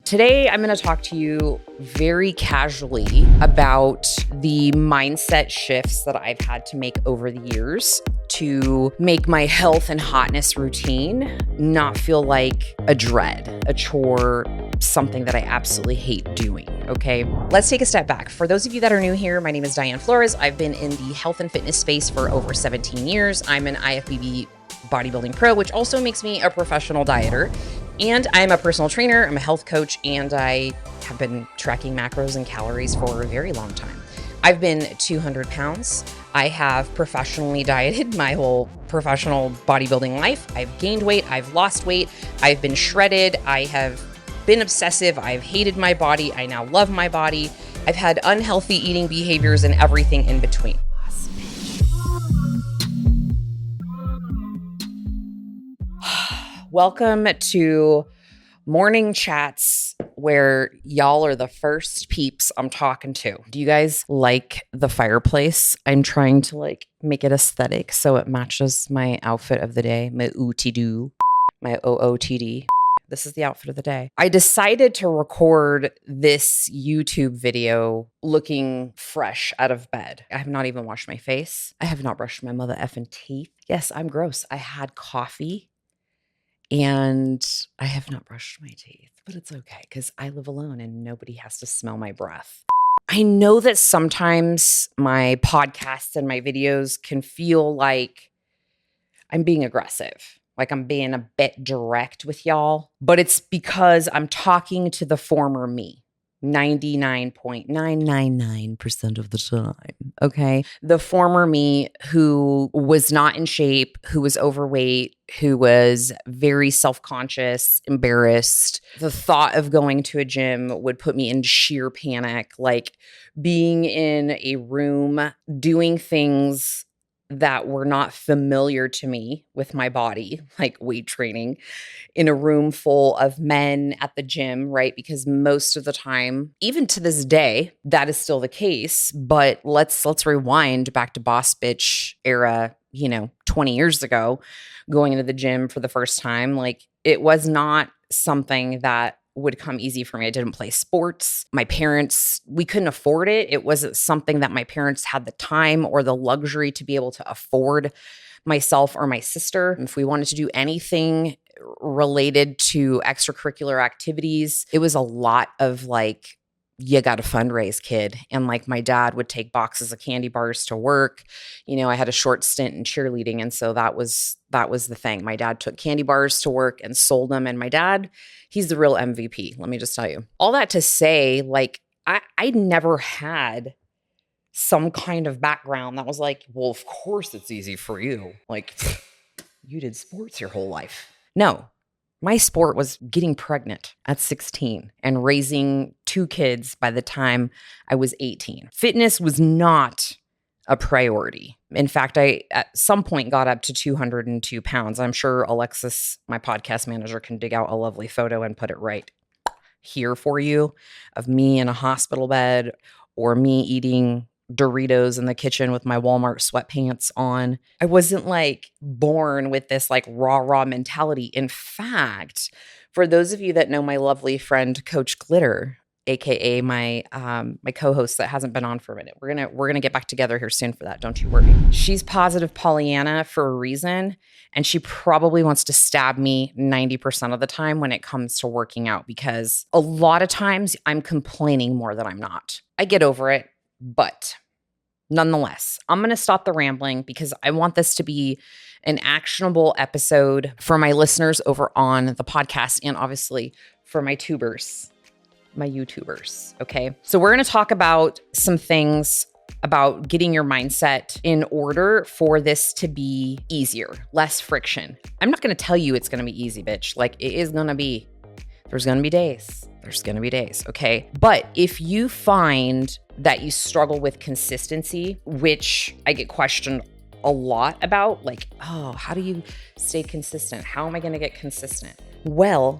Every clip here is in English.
Today, I'm going to talk to you very casually about the mindset shifts that I've had to make over the years to make my health and hotness routine not feel like a dread, a chore, something that I absolutely hate doing. Okay, let's take a step back. For those of you that are new here, my name is Diane Flores. I've been in the health and fitness space for over 17 years. I'm an IFBB bodybuilding pro, which also makes me a professional dieter. And I'm a personal trainer, I'm a health coach, and I have been tracking macros and calories for a very long time. I've been 200 pounds. I have professionally dieted my whole professional bodybuilding life. I've gained weight, I've lost weight, I've been shredded, I have been obsessive, I've hated my body, I now love my body. I've had unhealthy eating behaviors and everything in between. Welcome to morning chats where y'all are the first peeps I'm talking to. Do you guys like the fireplace? I'm trying to make it aesthetic so it matches my outfit of the day, my OOTD, my OOTD. This is the outfit of the day. I decided to record this YouTube video looking fresh out of bed. I have not even washed my face. I have not brushed my mother effing teeth. Yes, I'm gross. I had coffee. And I have not brushed my teeth, but it's okay because I live alone and nobody has to smell my breath. I know that sometimes my podcasts and my videos can feel like I'm being aggressive, like I'm being a bit direct with y'all, but it's because I'm talking to the former me. 99.999% of the time. Okay. The former me who was not in shape, who was overweight, who was very self-conscious, embarrassed. The thought of going to a gym would put me in sheer panic, like being in a room, doing things that were not familiar to me with my body, like weight training, in a room full of men at the gym, right? Because most of the time, even to this day, that is still the case. But let's rewind back to boss bitch era, 20 years ago, going into the gym for the first time. Like, it was not something that would come easy for me. I didn't play sports. My parents, we couldn't afford it. It wasn't something that my parents had the time or the luxury to be able to afford myself or my sister. If we wanted to do anything related to extracurricular activities, it was a lot of you got to fundraise, kid. And my dad would take boxes of candy bars to work. I had a short stint in cheerleading. And so that was the thing. My dad took candy bars to work and sold them. And my dad, he's the real MVP. Let me just tell you. All that to say, I never had some kind of background that was well, of course it's easy for you. You did sports your whole life. No. My sport was getting pregnant at 16 and raising 2 kids by the time I was 18. Fitness was not a priority. In fact, I at some point got up to 202 pounds. I'm sure Alexis, my podcast manager, can dig out a lovely photo and put it right here for you of me in a hospital bed or me eating Doritos in the kitchen with my Walmart sweatpants on. I wasn't born with this rah mentality. In fact, for those of you that know my lovely friend Coach Glitter, aka my co-host that hasn't been on for a minute, we're gonna get back together here soon for that. Don't you worry. She's positive Pollyanna for a reason, and she probably wants to stab me 90% of the time when it comes to working out, because a lot of times I'm complaining more than I'm not. I get over it. But nonetheless, I'm going to stop the rambling because I want this to be an actionable episode for my listeners over on the podcast and obviously for my YouTubers. Okay. So we're going to talk about some things about getting your mindset in order for this to be easier, less friction. I'm not going to tell you it's going to be easy, bitch. It is going to be. There's going to be days. Okay? But if you find that you struggle with consistency, which I get questioned a lot about, how do you stay consistent? How am I going to get consistent? Well,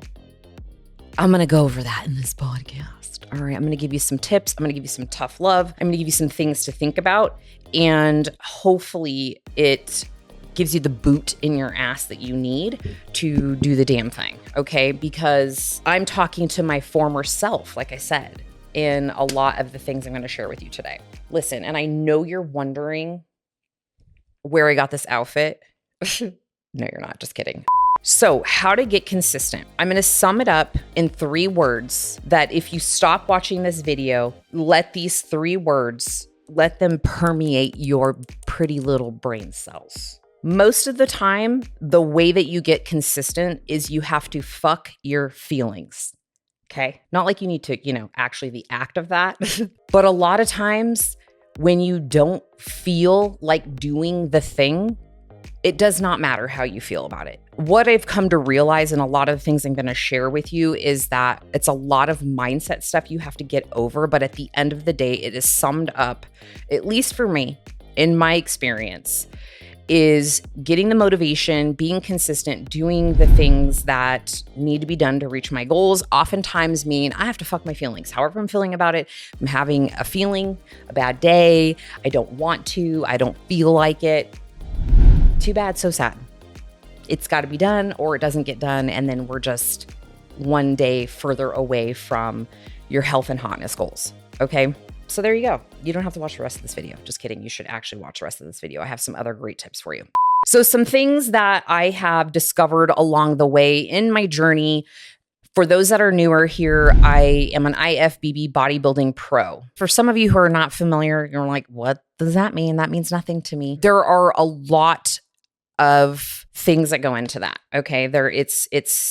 I'm going to go over that in this podcast. All right. I'm going to give you some tips. I'm going to give you some tough love. I'm going to give you some things to think about. And hopefully it gives you the boot in your ass that you need to do the damn thing, okay? Because I'm talking to my former self, like I said, in a lot of the things I'm going to share with you today. Listen, and I know you're wondering where I got this outfit. No, you're not. Just kidding. So, how to get consistent. I'm going to sum it up in 3 words that if you stop watching this video, let these 3 words, let them permeate your pretty little brain cells. Most of the time, the way that you get consistent is you have to fuck your feelings. Okay? Not like you need to, actually the act of that. But a lot of times when you don't feel like doing the thing, it does not matter how you feel about it. What I've come to realize in a lot of the things I'm going to share with you is that it's a lot of mindset stuff you have to get over. But at the end of the day, it is summed up, at least for me, in my experience, is getting the motivation, being consistent, doing the things that need to be done to reach my goals oftentimes mean I have to fuck my feelings. However I'm feeling about it, I'm having a feeling, a bad day, I don't want to, I don't feel like it. Too bad, so sad. It's got to be done or it doesn't get done. And then we're just one day further away from your health and hotness goals. Okay. So there you go. You don't have to watch the rest of this video. Just kidding. You should actually watch the rest of this video. I have some other great tips for you. So some things that I have discovered along the way in my journey. For those that are newer here, I am an IFBB bodybuilding pro. For some of you who are not familiar, you're like, what does that mean? That means nothing to me. There are a lot of things that go into that. Okay.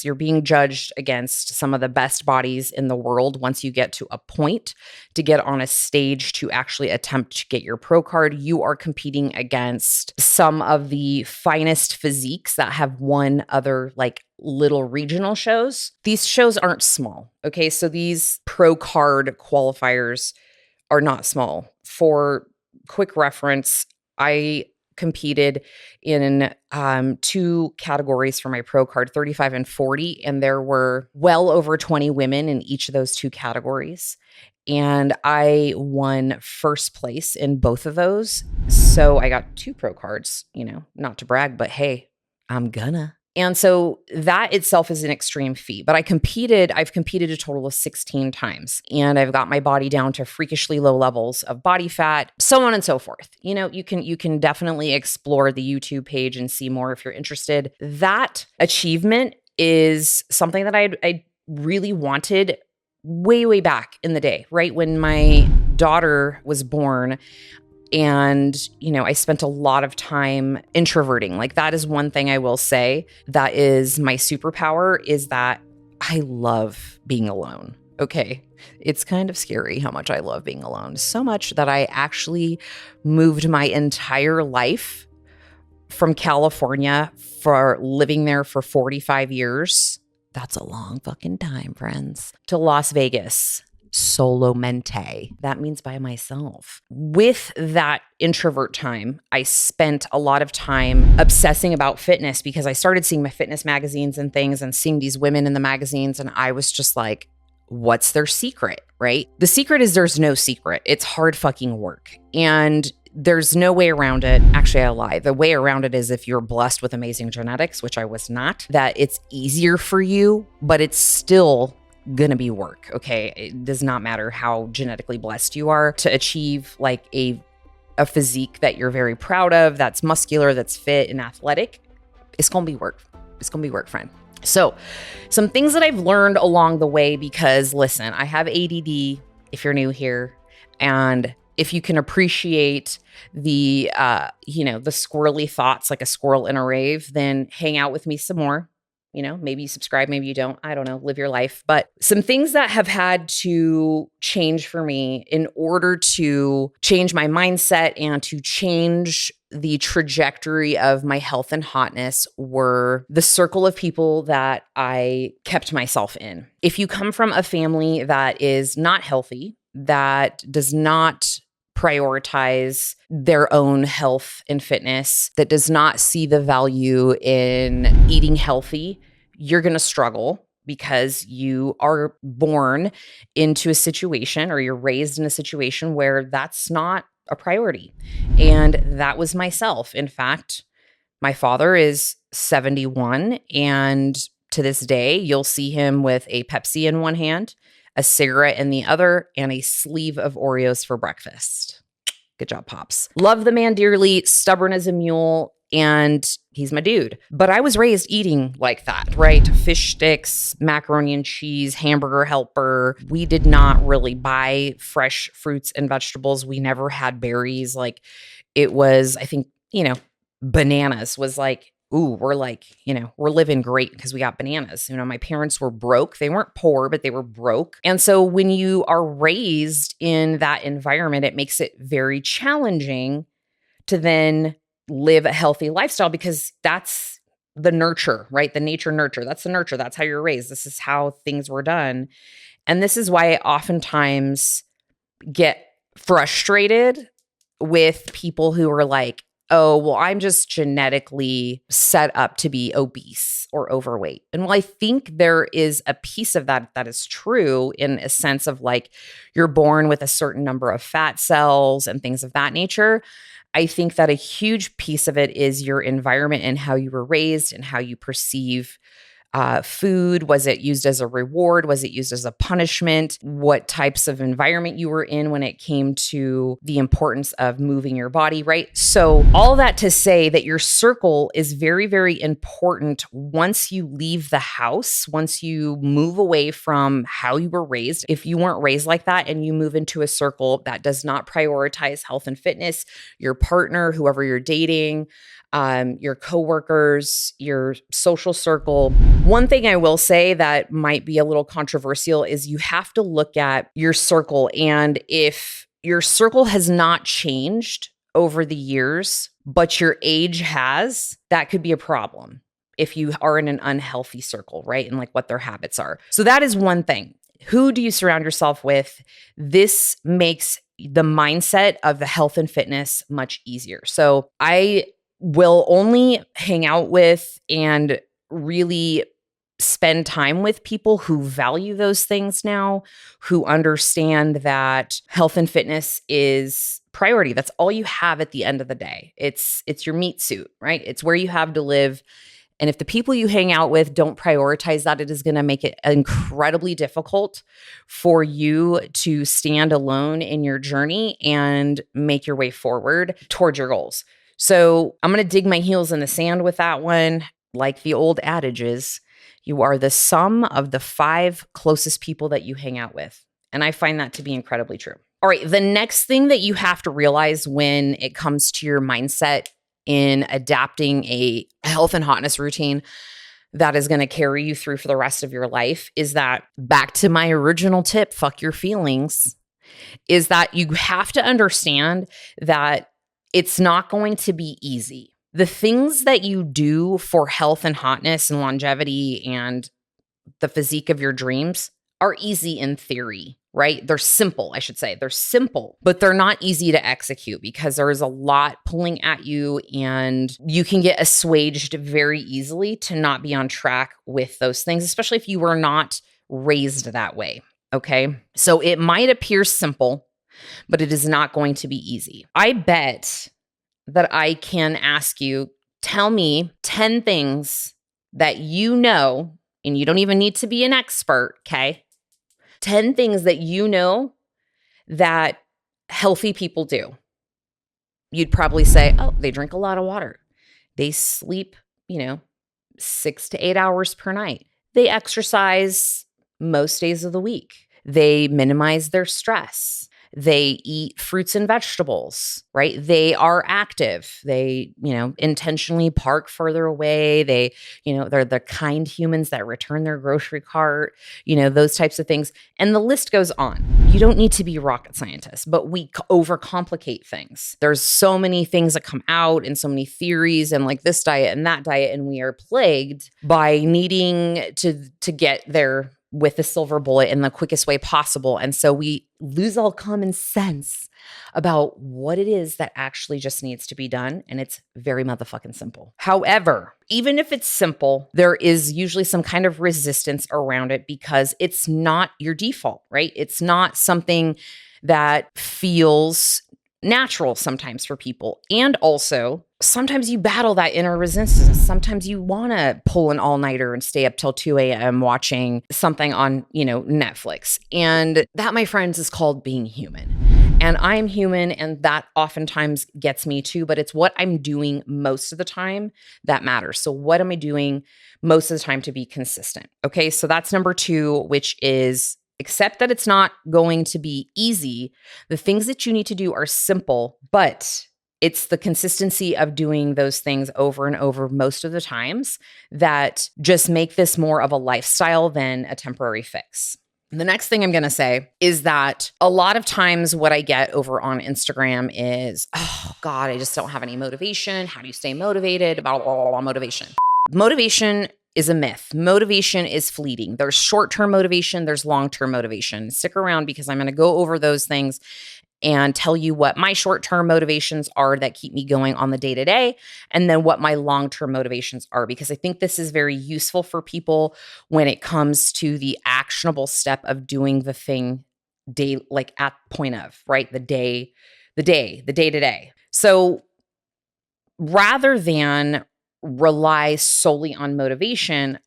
You're being judged against some of the best bodies in the world once you get to a point to get on a stage to actually attempt to get your pro card. You are competing against some of the finest physiques that have won other like little regional shows. These shows aren't small. Okay. So these pro card qualifiers are not small. For quick reference, I competed in 2 categories for my pro card, 35 and 40. And there were well over 20 women in each of those 2 categories. And I won first place in both of those. So I got 2 pro cards, not to brag, but hey, I'm gonna. And so that itself is an extreme feat. But I've competed a total of 16 times. And I've got my body down to freakishly low levels of body fat, so on and so forth. You can definitely explore the YouTube page and see more if you're interested. That achievement is something that I really wanted way, way back in the day, right? When my daughter was born. And, I spent a lot of time introverting. Like that is one thing I will say that is my superpower, is that I love being alone. Okay. It's kind of scary how much I love being alone. So much that I actually moved my entire life from California for living there for 45 years. That's a long fucking time, friends. To Las Vegas. Solamente. That means by myself. With that introvert time, I spent a lot of time obsessing about fitness because I started seeing my fitness magazines and things and seeing these women in the magazines. And I was just like, what's their secret, right? The secret is there's no secret. It's hard fucking work. And there's no way around it. Actually, I lie. The way around it is if you're blessed with amazing genetics, which I was not, that it's easier for you, but it's still gonna be work. Okay. It does not matter how genetically blessed you are to achieve like a physique that you're very proud of, that's muscular, that's fit and athletic. It's gonna be work. It's gonna be work, friend. So some things that I've learned along the way, because listen, I have ADD if you're new here. And if you can appreciate the, the squirrely thoughts like a squirrel in a rave, then hang out with me some more. Maybe you subscribe, maybe you don't. I don't know. Live your life. But some things that have had to change for me in order to change my mindset and to change the trajectory of my health and hotness were the circle of people that I kept myself in. If you come from a family that is not healthy, that does not prioritize their own health and fitness, that does not see the value in eating healthy, you're going to struggle because you are born into a situation or you're raised in a situation where that's not a priority. And that was myself. In fact, My father is 71, and to this day, you'll see him with a Pepsi in one hand, a cigarette in the other, and a sleeve of Oreos for breakfast. Good job, Pops. Love the man dearly, stubborn as a mule, and he's my dude. But I was raised eating like that, right? Fish sticks, macaroni and cheese, hamburger helper. We did not really buy fresh fruits and vegetables. We never had berries. Like it was, I think, bananas was like, ooh, we're like, we're living great because we got bananas. My parents were broke. They weren't poor, but they were broke. And so when you are raised in that environment, it makes it very challenging to then live a healthy lifestyle because that's the nurture, right? The nature nurture. That's the nurture. That's how you're raised. This is how things were done. And this is why I oftentimes get frustrated with people who are like, oh, well, I'm just genetically set up to be obese or overweight. And while I think there is a piece of that is true in a sense of like you're born with a certain number of fat cells and things of that nature, I think that a huge piece of it is your environment and how you were raised and how you perceive food. Was it used as a reward? Was it used as a punishment? What types of environment you were in when it came to the importance of moving your body, right? So all that to say that your circle is very, very important once you leave the house, once you move away from how you were raised. If you weren't raised like that and you move into a circle that does not prioritize health and fitness, your partner, whoever you're dating, your coworkers, your social circle. One thing I will say that might be a little controversial is you have to look at your circle. And if your circle has not changed over the years, but your age has, that could be a problem if you are in an unhealthy circle, right? And like what their habits are. So that is one thing. Who do you surround yourself with? This makes the mindset of the health and fitness much easier. So I will only hang out with and really spend time with people who value those things now, who understand that health and fitness is priority. That's all you have at the end of the day. It's your meat suit, right? It's where you have to live. And if the people you hang out with don't prioritize that, it is going to make it incredibly difficult for you to stand alone in your journey and make your way forward towards your goals. So I'm going to dig my heels in the sand with that one. Like the old adage is, you are the sum of the 5 closest people that you hang out with. And I find that to be incredibly true. All right. The next thing that you have to realize when it comes to your mindset in adapting a health and hotness routine that is going to carry you through for the rest of your life is that, back to my original tip, fuck your feelings, is that you have to understand that it's not going to be easy. The things that you do for health and hotness and longevity and the physique of your dreams are easy in theory, right? They're simple, I should say. They're simple, but they're not easy to execute because there is a lot pulling at you and you can get assuaged very easily to not be on track with those things, especially if you were not raised that way, okay? So it might appear simple, but it is not going to be easy. I bet that I can ask you, tell me 10 things that you know, and you don't even need to be an expert, okay? 10 things that you know that healthy people do. You'd probably say, oh, they drink a lot of water. They sleep, 6 to 8 hours per night. They exercise most days of the week. They minimize their stress. They eat fruits and vegetables, right? They are active. They, intentionally park further away. They, they're the kind humans that return their grocery cart, those types of things. And the list goes on. You don't need to be a rocket scientist, but we overcomplicate things. There's so many things that come out and so many theories and like this diet and that diet. And we are plagued by needing to get there with the silver bullet in the quickest way possible. And so we lose all common sense about what it is that actually just needs to be done. And it's very motherfucking simple. However, even if it's simple, there is usually some kind of resistance around it because it's not your default, right? It's not something that feels natural sometimes for people. And also, sometimes you battle that inner resistance. Sometimes you want to pull an all-nighter and stay up till 2 a.m. watching something on, Netflix. And that, my friends, is called being human. And I'm human, and that oftentimes gets me too, but it's what I'm doing most of the time that matters. So what am I doing most of the time to be consistent? Okay, so that's number 2, which is accept that it's not going to be easy. The things that you need to do are simple, but it's the consistency of doing those things over and over most of the times that just make this more of a lifestyle than a temporary fix. The next thing I'm going to say is that a lot of times what I get over on Instagram is, oh God, I just don't have any motivation. How do you stay motivated? Blah, blah, blah, blah, motivation. Motivation is a myth. Motivation is fleeting. There's short-term motivation. There's long-term motivation. Stick around because I'm going to go over those things and tell you what my short-term motivations are that keep me going on the day-to-day, and then what my long-term motivations are, because I think this is very useful for people when it comes to the actionable step of doing the thing like at point of, right? The day-to-day. So rather than rely solely on motivation,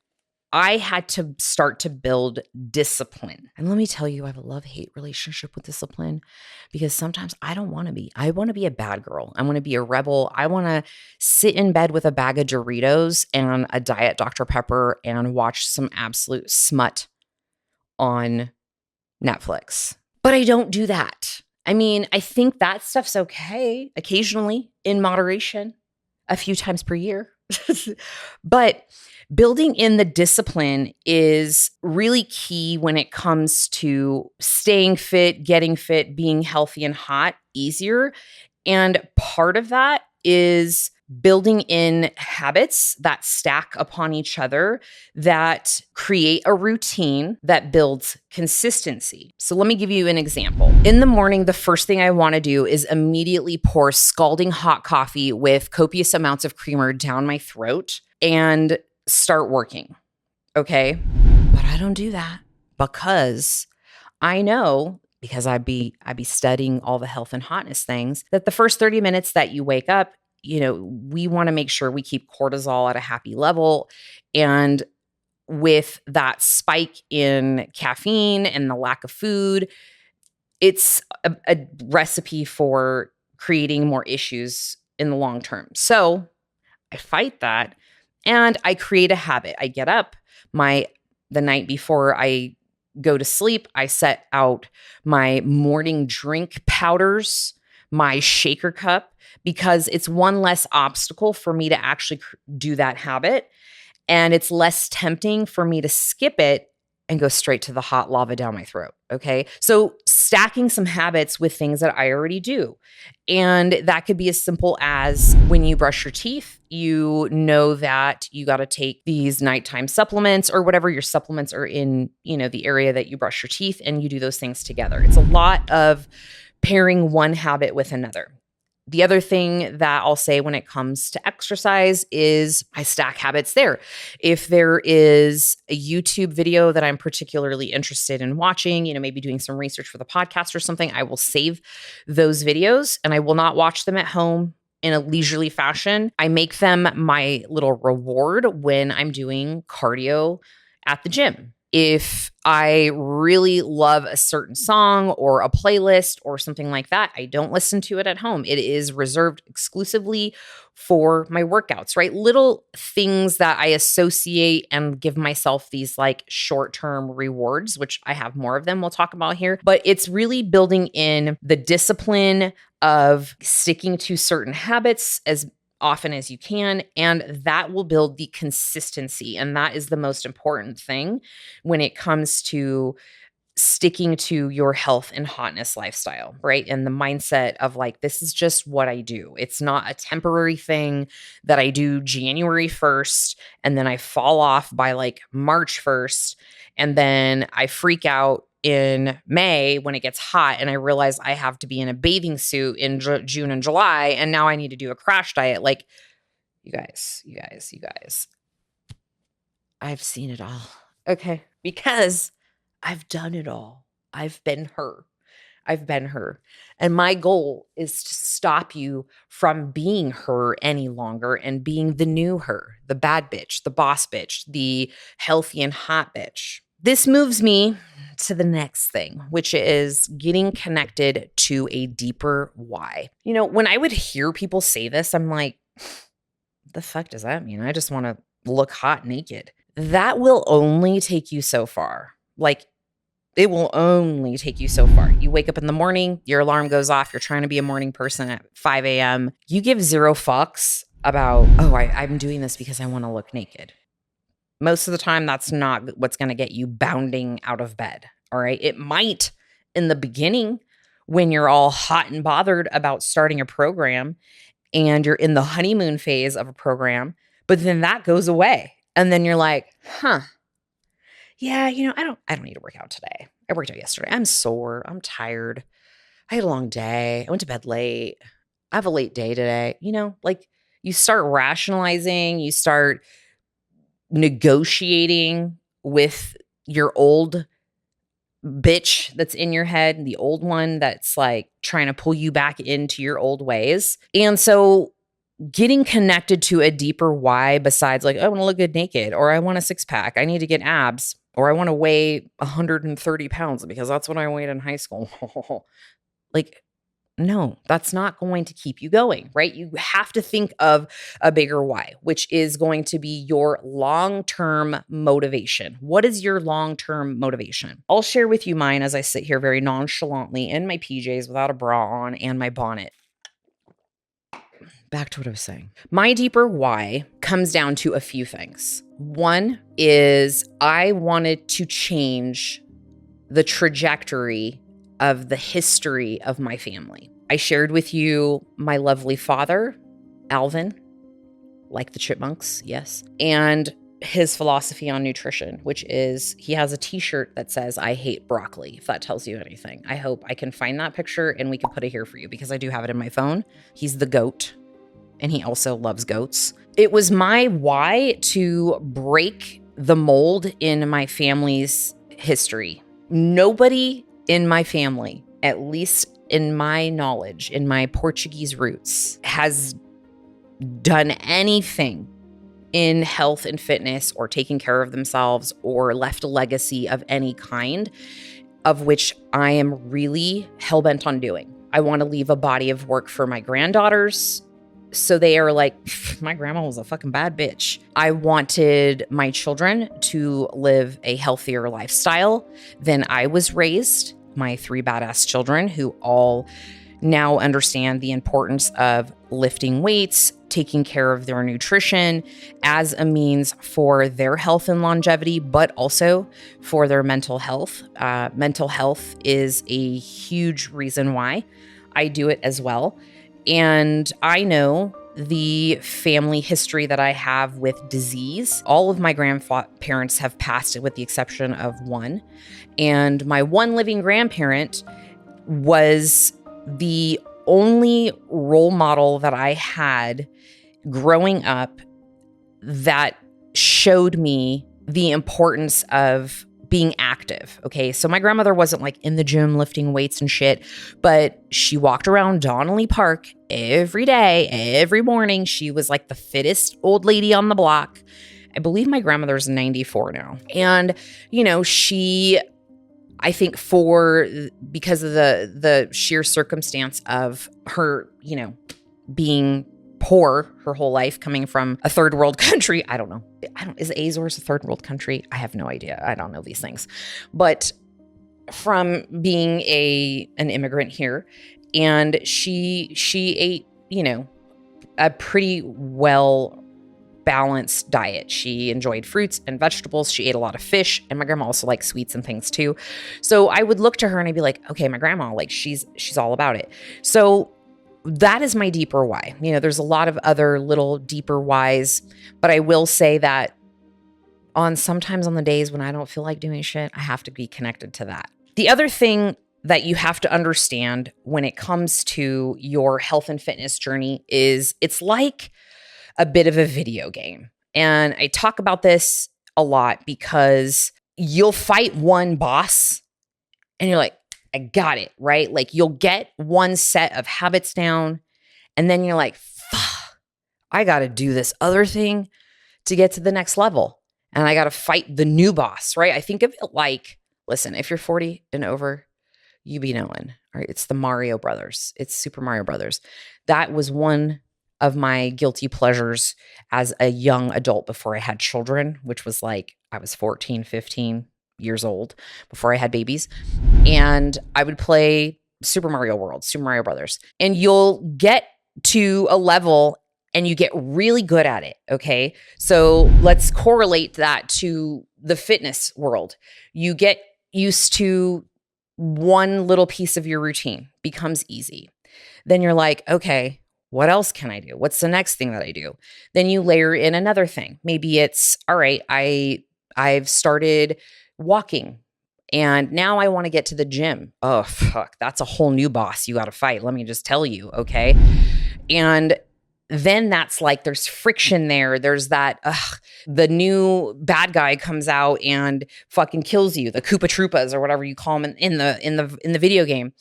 I had to start to build discipline. And let me tell you, I have a love-hate relationship with discipline because sometimes I don't want to be. I want to be a bad girl. I want to be a rebel. I want to sit in bed with a bag of Doritos and a Diet Dr. Pepper and watch some absolute smut on Netflix. But I don't do that. I mean, I think that stuff's okay occasionally in moderation, a few times per year. But building in the discipline is really key when it comes to staying fit, getting fit, being healthy and hot easier. And part of that is building in habits that stack upon each other that create a routine that builds consistency. So let me give you an example. In the morning, the first thing I want to do is immediately pour scalding hot coffee with copious amounts of creamer down my throat and start working. Okay? But I don't do that because I know, because I'd be studying all the health and hotness things, that the first 30 minutes that you wake up, we want to make sure we keep cortisol at a happy level. And with that spike in caffeine and the lack of food, it's a recipe for creating more issues in the long term. So I fight that and I create a habit. I get up the night before I go to sleep, I set out my morning drink powders, my shaker cup, because it's one less obstacle for me to actually do that habit. And it's less tempting for me to skip it and go straight to the hot lava down my throat. Okay. So stacking some habits with things that I already do. And that could be as simple as when you brush your teeth, you know that you got to take these nighttime supplements or whatever your supplements are in, the area that you brush your teeth, and you do those things together. It's a lot of pairing one habit with another. The other thing that I'll say when it comes to exercise is I stack habits there. If there is a YouTube video that I'm particularly interested in watching, maybe doing some research for the podcast or something, I will save those videos and I will not watch them at home in a leisurely fashion. I make them my little reward when I'm doing cardio at the gym. If I really love a certain song or a playlist or something like that, I don't listen to it at home. It is reserved exclusively for my workouts, right? Little things that I associate and give myself these like short-term rewards, which I have more of them we'll talk about here. But it's really building in the discipline of sticking to certain habits as often as you can, and that will build the consistency. And that is the most important thing when it comes to sticking to your health and hotness lifestyle, right? And the mindset of like, this is just what I do. It's not a temporary thing that I do January 1st and then I fall off by like March 1st and then I freak out in May when it gets hot and I realize I have to be in a bathing suit in June and July and now I need to do a crash diet. Like, you guys, I've seen it all. Okay. Because I've done it all. I've been her. I've been her. And my goal is to stop you from being her any longer and being the new her, the bad bitch, the boss bitch, the healthy and hot bitch. This moves me to the next thing, which is getting connected to a deeper why. You know, when I would hear people say this, I'm like, the fuck does that mean? I just want to look hot naked. That will only take you so far. Like, it will only take you so far. You wake up in the morning, your alarm goes off, you're trying to be a morning person at 5 a.m. You give zero fucks about, I'm doing this because I want to look naked. Most of the time, that's not what's going to get you bounding out of bed. All right. It might in the beginning when you're all hot and bothered about starting a program and you're in the honeymoon phase of a program, but then that goes away. And then you're like, yeah, I don't need to work out today. I worked out yesterday. I'm sore. I'm tired. I had a long day. I went to bed late. I have a late day today. Like you start rationalizing, you start negotiating with your old bitch that's in your head, the old one that's like trying to pull you back into your old ways. And so getting connected to a deeper why besides like, I want to look good naked, or I want a six pack, I need to get abs, or I want to weigh 130 pounds because that's what I weighed in high school. Like, no, that's not going to keep you going, right? You have to think of a bigger why, which is going to be your long-term motivation. What is your long-term motivation? I'll share with you mine as I sit here very nonchalantly in my PJs without a bra on and my bonnet. Back to what I was saying. My deeper why comes down to a few things. One is I wanted to change the trajectory of the history of my family. I shared with you my lovely father, Alvin, like the chipmunks, yes, and his philosophy on nutrition, which is he has a t-shirt that says, I hate broccoli, if that tells you anything. I hope I can find that picture and we can put it here for you because I do have it in my phone. He's the goat. And he also loves goats. It was my why to break the mold in my family's history. Nobody in my family, at least in my knowledge, in my Portuguese roots, has done anything in health and fitness or taking care of themselves or left a legacy of any kind, of which I am really hell-bent on doing. I want to leave a body of work for my granddaughters, so they are like, my grandma was a fucking bad bitch. I wanted my children to live a healthier lifestyle than I was raised. My 3 badass children who all now understand the importance of lifting weights, taking care of their nutrition as a means for their health and longevity, but also for their mental health. Mental health is a huge reason why I do it as well. And I know the family history that I have with disease. All of my grandparents have passed it with the exception of one. And my one living grandparent was the only role model that I had growing up that showed me the importance of being active. Okay. So my grandmother wasn't like in the gym lifting weights and shit, but she walked around Donnelly Park every day, every morning. She was like the fittest old lady on the block. I believe my grandmother's 94 now. And, I think because of the sheer circumstance of her, being poor her whole life, coming from a third world country. I don't know. Is Azores a third world country? I have no idea. I don't know these things. But from being an immigrant here, and she ate, a pretty well balanced diet. She enjoyed fruits and vegetables. She ate a lot of fish, and my grandma also liked sweets and things too. So I would look to her and I'd be like, okay, my grandma, like she's all about it. So that is my deeper why. There's a lot of other little deeper whys, but I will say that sometimes on the days when I don't feel like doing shit, I have to be connected to that. The other thing that you have to understand when it comes to your health and fitness journey is it's like a bit of a video game. And I talk about this a lot because you'll fight one boss and you're like, I got it, right? Like you'll get one set of habits down and then you're like, fuck, I got to do this other thing to get to the next level. And I got to fight the new boss, right? I think of it like, listen, if you're 40 and over, you be knowing, right? It's the Mario Brothers. It's Super Mario Brothers. That was one of my guilty pleasures as a young adult before I had children, which was like, I was 14, 15 years old before I had babies. And I would play Super Mario World, Super Mario Brothers. And you'll get to a level and you get really good at it, okay? So let's correlate that to the fitness world. You get used to one little piece of your routine, becomes easy. Then you're like, okay, what else can I do? What's the next thing that I do? Then you layer in another thing. Maybe it's, all right, I've started walking and now I want to get to the gym. Oh, fuck, that's a whole new boss you got to fight. Let me just tell you, okay? And then that's like there's friction there. There's that the new bad guy comes out and fucking kills you, the Koopa Troopas or whatever you call them in the video game.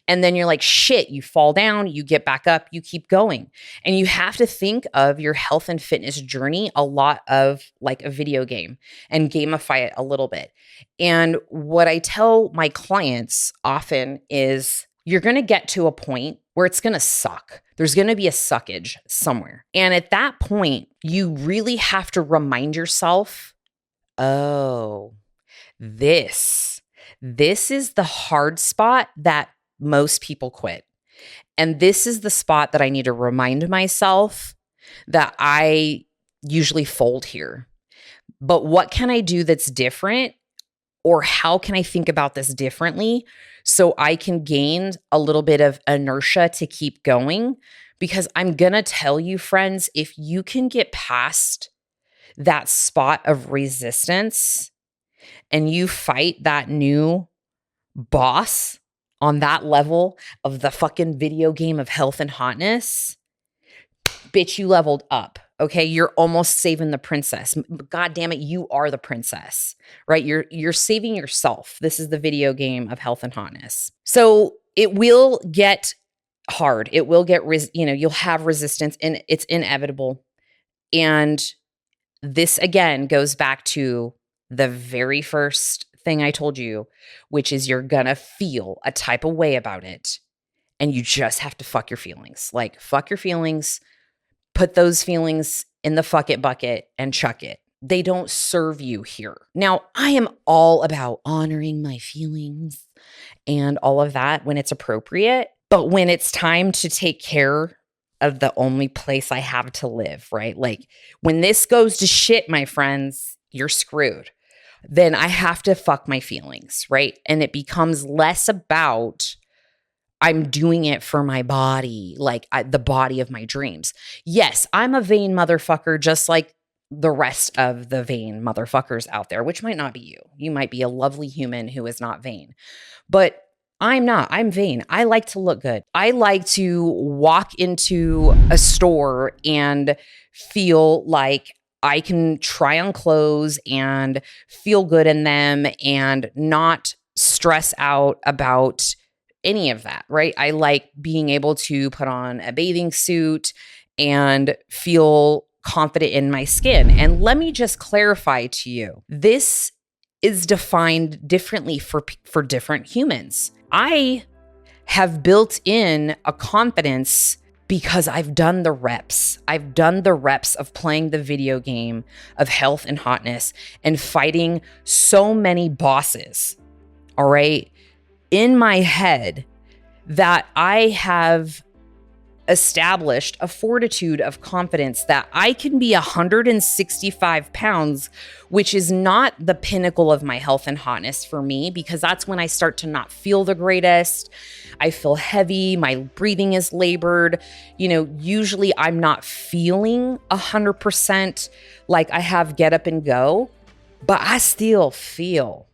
And then you're like, shit, you fall down, you get back up, you keep going. And you have to think of your health and fitness journey a lot of like a video game and gamify it a little bit. And what I tell my clients often is you're going to get to a point where it's going to suck. There's going to be a suckage somewhere. And at that point, you really have to remind yourself, oh, this is the hard spot that most people quit. And this is the spot that I need to remind myself that I usually fold here. But what can I do that's different? Or how can I think about this differently so I can gain a little bit of inertia to keep going? Because I'm going to tell you, friends, if you can get past that spot of resistance and you fight that new boss on that level of the fucking video game of health and hotness, bitch, you leveled up. Okay, you're almost saving the princess. God damn it, you are the princess, right? You're saving yourself. This is the video game of health and hotness. So it will get hard. It will get, you'll have resistance and it's inevitable. And this again goes back to the very first thing I told you, which is you're gonna feel a type of way about it. And you just have to fuck your feelings. Like fuck your feelings. Put those feelings in the fuck it bucket and chuck it. They don't serve you here. Now, I am all about honoring my feelings and all of that when it's appropriate. But when it's time to take care of the only place I have to live, right? Like when this goes to shit, my friends, you're screwed. Then I have to fuck my feelings, right? And it becomes less about I'm doing it for my body, like the body of my dreams. Yes, I'm a vain motherfucker just like the rest of the vain motherfuckers out there, which might not be you. You might be a lovely human who is not vain. But I'm not. I'm vain. I like to look good. I like to walk into a store and feel like I can try on clothes and feel good in them and not stress out about any of that, right? I like being able to put on a bathing suit and feel confident in my skin. And let me just clarify to you, this is defined differently for different humans. I have built in a confidence because I've done the reps. I've done the reps of playing the video game of health and hotness and fighting so many bosses, all right, in my head that I have established a fortitude of confidence that I can be 165 pounds, which is not the pinnacle of my health and hotness for me, because that's when I start to not feel the greatest. I feel heavy. My breathing is labored. Usually I'm not feeling 100% like I have get up and go, but I still feel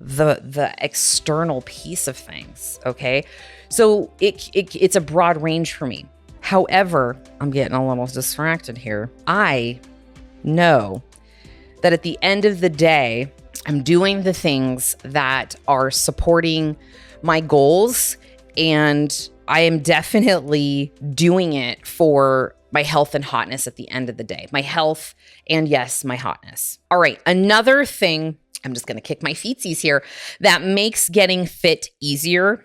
the external piece of things, okay? So it's a broad range for me. However, I'm getting a little distracted here. I know that at the end of the day, I'm doing the things that are supporting my goals, and I am definitely doing it for my health and hotness at the end of the day. My health and, yes, my hotness. All right, another thing, I'm just going to kick my feetsies here, that makes getting fit easier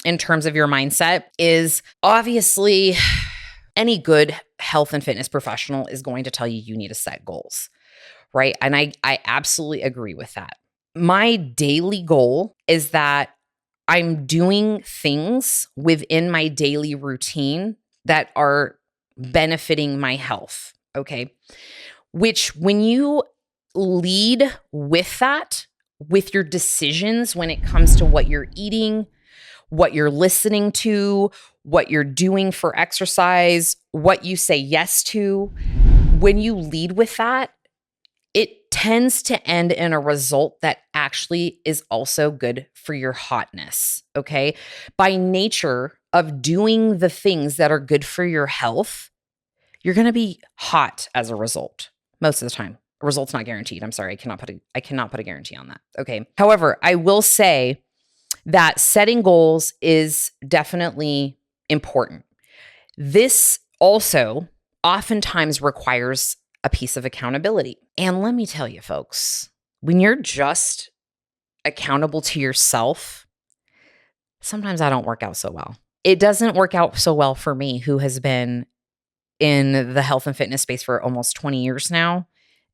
in terms of your mindset is obviously any good health and fitness professional is going to tell you need to set goals, right? And I absolutely agree with that. My daily goal is that I'm doing things within my daily routine that are benefiting my health, okay? Which when you lead with that, with your decisions when it comes to what you're eating, what you're listening to, what you're doing for exercise, what you say yes to, when you lead with that, it tends to end in a result that actually is also good for your hotness, okay? By nature of doing the things that are good for your health, you're going to be hot as a result most of the time. A result's not guaranteed. I'm sorry, I cannot put a guarantee on that, okay? However, I will say that setting goals is definitely important. This also oftentimes requires a piece of accountability. And let me tell you, folks, when you're just accountable to yourself, sometimes that don't work out so well. It doesn't work out so well for me, who has been in the health and fitness space for almost 20 years now,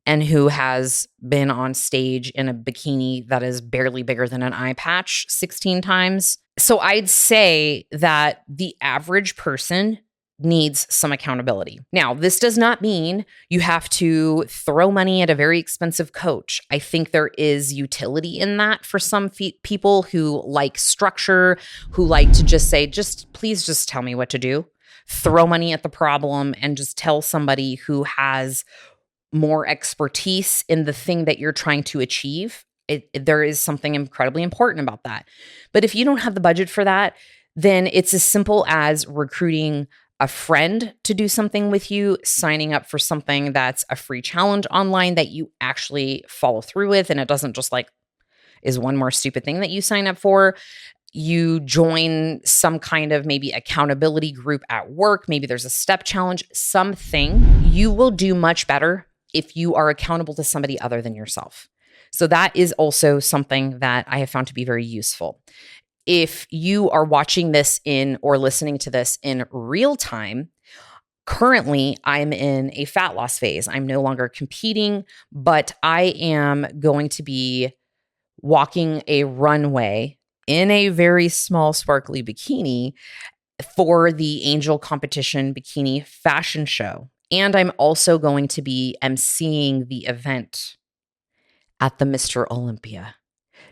and who has been on stage in a bikini that is barely bigger than an eye patch 16 times. So I'd say that the average person needs some accountability. Now, this does not mean you have to throw money at a very expensive coach. I think there is utility in that for some people who like structure, who like to just say, please just tell me what to do. Throw money at the problem and just tell somebody who has more expertise in the thing that you're trying to achieve. There is something incredibly important about that. But if you don't have the budget for that, then it's as simple as recruiting a friend to do something with you, signing up for something that's a free challenge online that you actually follow through with. And it doesn't just is one more stupid thing that you sign up for. You join some kind of maybe accountability group at work. Maybe there's a step challenge, something. You will do much better if you are accountable to somebody other than yourself. So that is also something that I have found to be very useful. If you are watching this or listening to this in real time, currently I'm in a fat loss phase. I'm no longer competing, but I am going to be walking a runway in a very small, sparkly bikini for the Angel Competition Bikini Fashion Show. And I'm also going to be emceeing the event at the Mr. Olympia.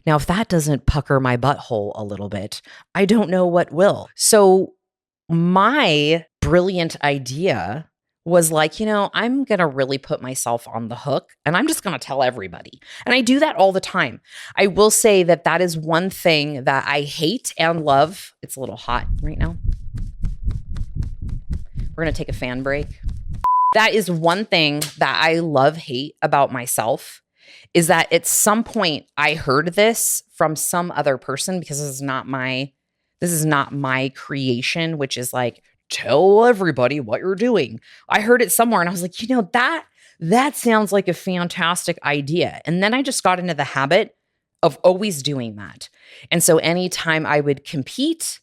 Now, if that doesn't pucker my butthole a little bit, I don't know what will. So my brilliant idea was I'm going to really put myself on the hook and I'm just going to tell everybody. And I do that all the time. I will say that is one thing that I hate and love. It's a little hot right now. We're going to take a fan break. That is one thing that I hate about myself, is that at some point I heard this from some other person, because this is not my creation, which is tell everybody what you're doing. I heard it somewhere and I was like, that sounds like a fantastic idea. And then I just got into the habit of always doing that. And so anytime I would compete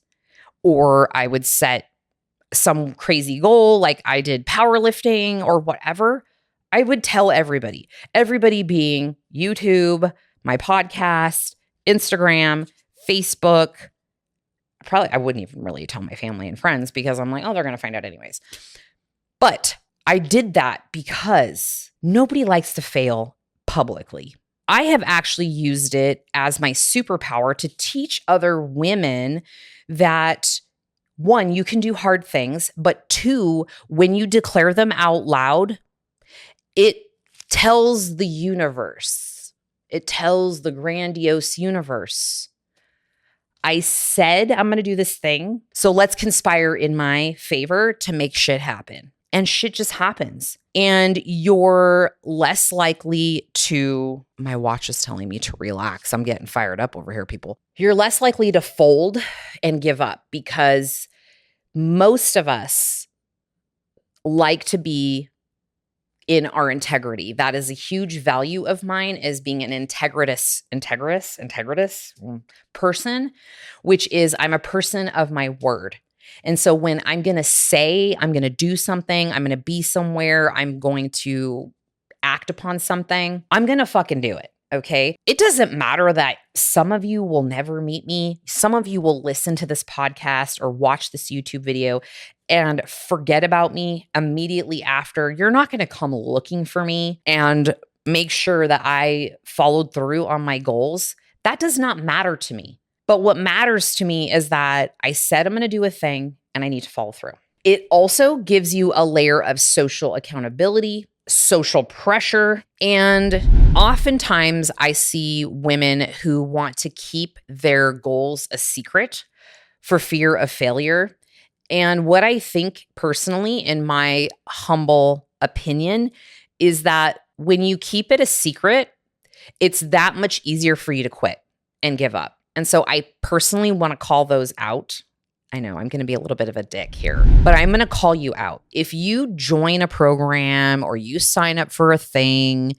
or I would set some crazy goal, like I did powerlifting or whatever, I would tell everybody being YouTube, my podcast, Instagram, Facebook. I wouldn't even really tell my family and friends, because I'm like, oh, they're going to find out anyways. But I did that because nobody likes to fail publicly. I have actually used it as my superpower to teach other women that, one, you can do hard things, but two, when you declare them out loud, it tells the universe, it tells the grandiose universe, I said I'm going to do this thing, so let's conspire in my favor to make shit happen. and shit just happens. And you're less likely to, my watch is telling me to relax. I'm getting fired up over here, people. You're less likely to fold and give up because most of us like to be in our integrity. That is a huge value of mine, as being an integritous person, which is I'm a person of my word. And so when I'm going to say, I'm going to do something, I'm going to be somewhere, I'm going to act upon something, I'm going to fucking do it. Okay. It doesn't matter that some of you will never meet me. Some of you will listen to this podcast or watch this YouTube video and forget about me immediately after. You're not going to come looking for me and make sure that I followed through on my goals. That does not matter to me. But what matters to me is that I said I'm going to do a thing and I need to follow through. It also gives you a layer of social accountability, social pressure. And oftentimes I see women who want to keep their goals a secret for fear of failure. And what I think personally, in my humble opinion, is that when you keep it a secret, it's that much easier for you to quit and give up. And so I personally want to call those out. I know I'm going to be a little bit of a dick here, but I'm going to call you out. If you join a program or you sign up for a thing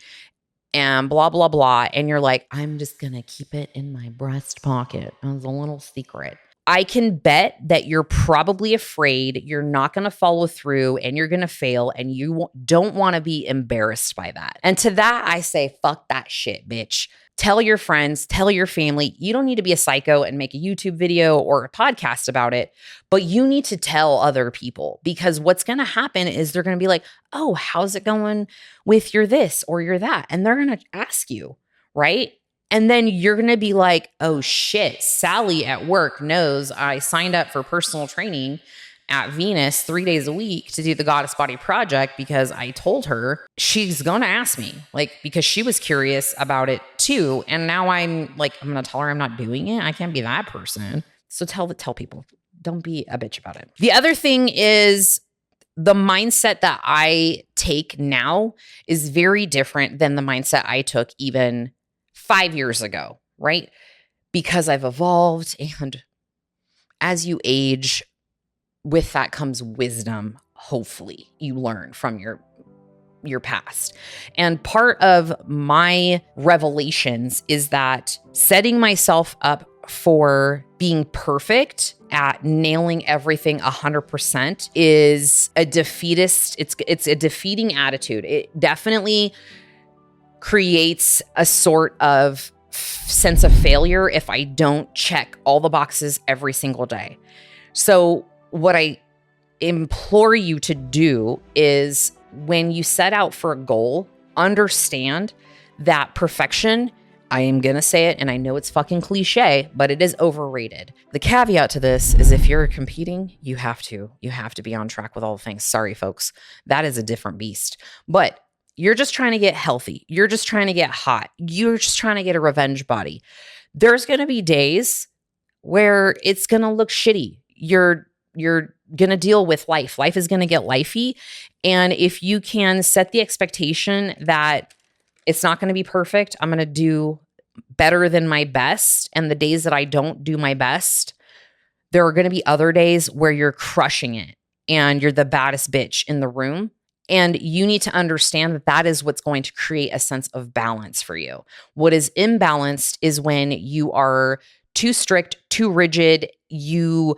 and blah, blah, blah, and you're like, I'm just going to keep it in my breast pocket as a little secret, I can bet that you're probably afraid you're not going to follow through and you're going to fail, and you don't want to be embarrassed by that. And to that, I say, fuck that shit, bitch. Tell your friends, tell your family. You don't need to be a psycho and make a YouTube video or a podcast about it, but you need to tell other people, because what's going to happen is they're going to be like, oh, how's it going with your this or your that? And they're going to ask you, right? And then you're going to be like, oh shit, Sally at work knows I signed up for personal training at Venus 3 days a week to do the Goddess Body Project because I told her. She's going to ask me, like, because she was curious about it too. And now I'm like, I'm going to tell her I'm not doing it. I can't be that person. So tell people, don't be a bitch about it. The other thing is, the mindset that I take now is very different than the mindset I took even 5 years ago, right? Because I've evolved, and as you age, with that comes wisdom. Hopefully you learn from your past. And part of my revelations is that setting myself up for being perfect at nailing everything 100% is a defeatist. It's a defeating attitude. It definitely creates a sort of sense of failure if I don't check all the boxes every single day. So what I implore you to do is, when you set out for a goal, understand that perfection, I am going to say it, and I know it's fucking cliche, but it is overrated. The caveat to this is, if you're competing, you have to be on track with all the things. Sorry, folks. That is a different beast. But you're just trying to get healthy. You're just trying to get hot. You're just trying to get a revenge body. There's going to be days where it's going to look shitty. You're going to deal with life. Life is going to get lifey. And if you can set the expectation that it's not going to be perfect, I'm going to do better than my best. And the days that I don't do my best, there are going to be other days where you're crushing it and you're the baddest bitch in the room. And you need to understand that that is what's going to create a sense of balance for you. What is imbalanced is when you are too strict, too rigid, you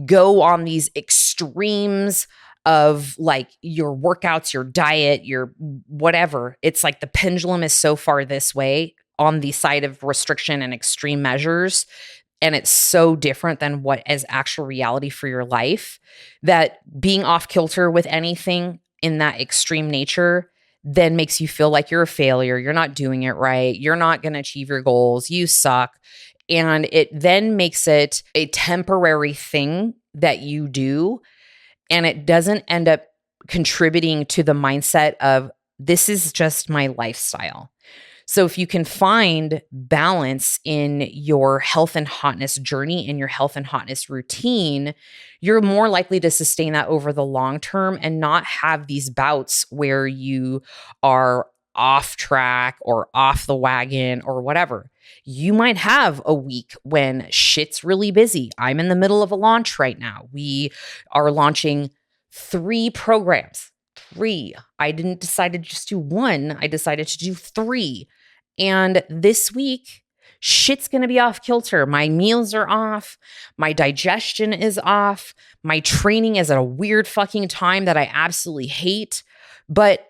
go on these extremes of like your workouts, your diet, your whatever. It's like the pendulum is so far this way on the side of restriction and extreme measures. And it's so different than what is actual reality for your life, that being off kilter with anything in that extreme nature then makes you feel like you're a failure. You're not doing it right. You're not going to achieve your goals. You suck. And it then makes it a temporary thing that you do. And it doesn't end up contributing to the mindset of, this is just my lifestyle. So if you can find balance in your health and hotness journey and your health and hotness routine, you're more likely to sustain that over the long term and not have these bouts where you are off track or off the wagon or whatever. You might have a week when shit's really busy. I'm in the middle of a launch right now. We are launching 3 programs. 3. I didn't decide to just do 1. I decided to do 3. And this week, shit's going to be off kilter. My meals are off. My digestion is off. My training is at a weird fucking time that I absolutely hate. But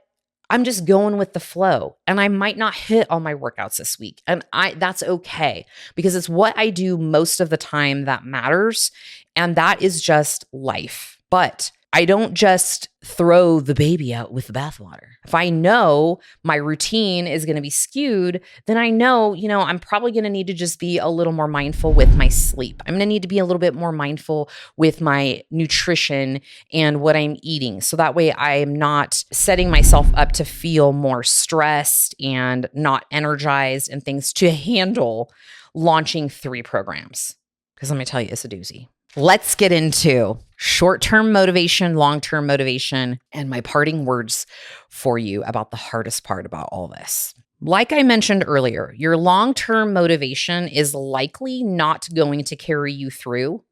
I'm just going with the flow, and I might not hit all my workouts this week. And that's okay, because it's what I do most of the time that matters. And that is just life. But I don't just throw the baby out with the bathwater. If I know my routine is going to be skewed, then I know, I'm probably going to need to just be a little more mindful with my sleep. I'm going to need to be a little bit more mindful with my nutrition and what I'm eating. So that way I am not setting myself up to feel more stressed and not energized and things to handle launching 3 programs. Because let me tell you, it's a doozy. Let's get into short-term motivation, long-term motivation, and my parting words for you about the hardest part about all this. Like I mentioned earlier, your long-term motivation is likely not going to carry you through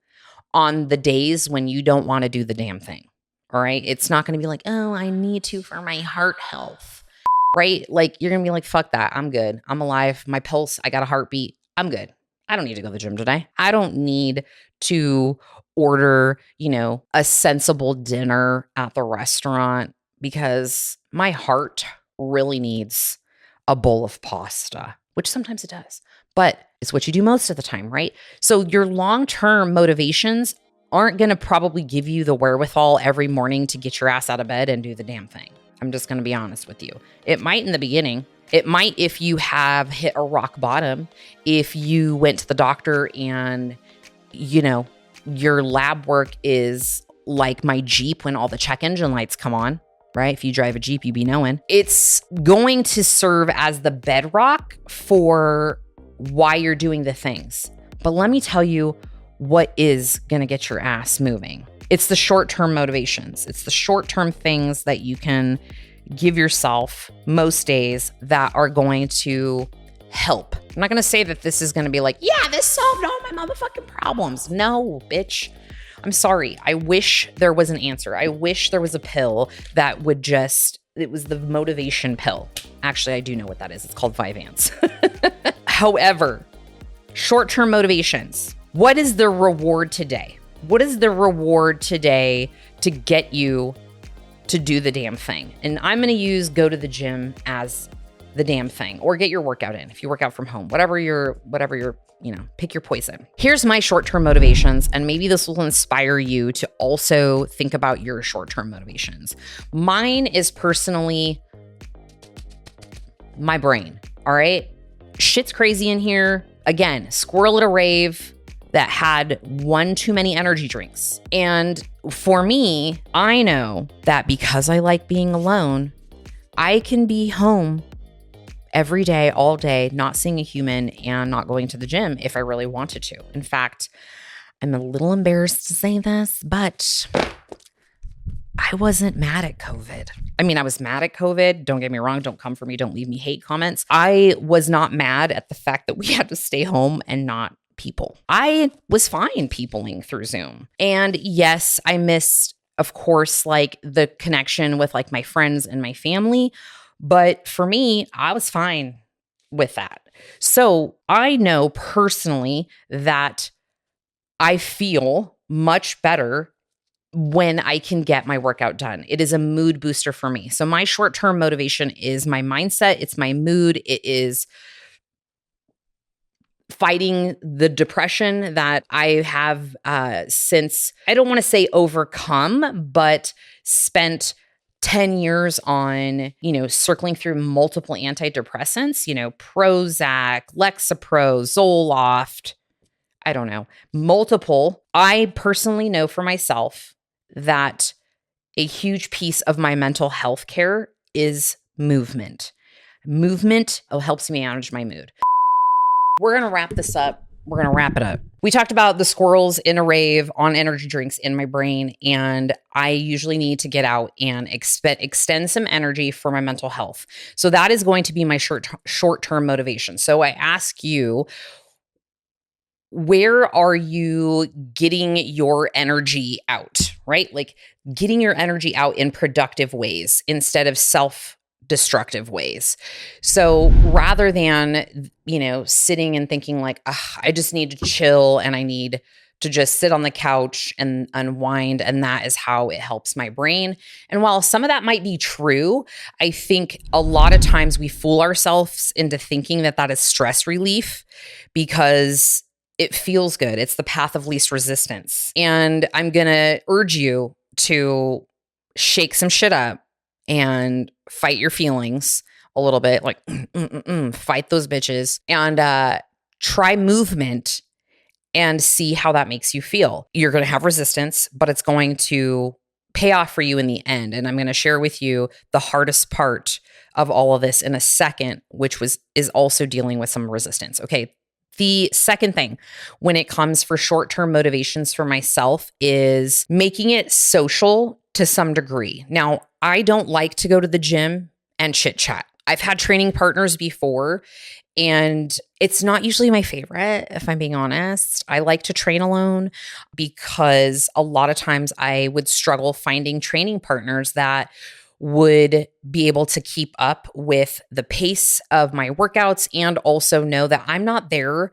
on the days when you don't want to do the damn thing. All right? It's not going to be like, oh, I need to for my heart health, right? Like you're going to be like, fuck that. I'm good. I'm alive. My pulse, I got a heartbeat. I'm good. I don't need to go to the gym today. I don't need to order, a sensible dinner at the restaurant because my heart really needs a bowl of pasta, which sometimes it does, but it's what you do most of the time, right? So your long-term motivations aren't going to probably give you the wherewithal every morning to get your ass out of bed and do the damn thing. I'm just going to be honest with you. It might in the beginning. It might if you have hit a rock bottom, if you went to the doctor and, your lab work is like my Jeep when all the check engine lights come on, right? If you drive a Jeep, you be knowing. It's going to serve as the bedrock for why you're doing the things. But let me tell you what is going to get your ass moving. It's the short-term motivations. It's the short-term things that you can give yourself most days that are going to help. I'm not going to say that this is going to be like, yeah, this solved all my motherfucking problems. No, bitch. I'm sorry. I wish there was an answer. I wish there was a pill that would it was the motivation pill. Actually, I do know what that is. It's called Vyvanse. However, short-term motivations. What is the reward today? What is the reward today to get you to do the damn thing? And I'm going to use go to the gym as the damn thing, or get your workout in. If you work out from home, whatever you're, pick your poison. Here's my short-term motivations, and maybe this will inspire you to also think about your short-term motivations. Mine is personally my brain. All right. Shit's crazy in here. Again, squirrel at a rave that had one too many energy drinks. And for me, I know that because I like being alone, I can be home every day, all day, not seeing a human and not going to the gym if I really wanted to. In fact, I'm a little embarrassed to say this, but I wasn't mad at COVID. I mean, I was mad at COVID. Don't get me wrong. Don't come for me. Don't leave me hate comments. I was not mad at the fact that we had to stay home and not people. I was fine peopling through Zoom. And yes, I missed, of course, like the connection with like my friends and my family. But for me, I was fine with that. So I know personally that I feel much better when I can get my workout done. It is a mood booster for me. So my short-term motivation is my mindset. It's my mood. It is fighting the depression that I have since, I don't want to say overcome, but spent 10 years on, circling through multiple antidepressants, Prozac, Lexapro, Zoloft, I don't know, multiple. I personally know for myself that a huge piece of my mental health care is movement. Movement helps me manage my mood. We're going to wrap this up. We're going to wrap it up. We talked about the squirrels in a rave on energy drinks in my brain, and I usually need to get out and extend some energy for my mental health. So that is going to be my short-term motivation. So I ask you, where are you getting your energy out, right? Like getting your energy out in productive ways instead of self-destructive ways. So rather than, sitting and thinking like, I just need to chill and I need to just sit on the couch and unwind, and that is how it helps my brain. And while some of that might be true, I think a lot of times we fool ourselves into thinking that that is stress relief because it feels good. It's the path of least resistance. And I'm going to urge you to shake some shit up and fight your feelings a little bit, like fight those bitches, and try movement and see how that makes you feel. You're going to have resistance, but it's going to pay off for you in the end. And I'm going to share with you the hardest part of all of this in a second, which is also dealing with some resistance. Okay. The second thing when it comes for short-term motivations for myself is making it social to some degree. Now, I don't like to go to the gym and chit chat. I've had training partners before, and it's not usually my favorite, if I'm being honest. I like to train alone because a lot of times I would struggle finding training partners that would be able to keep up with the pace of my workouts and also know that I'm not there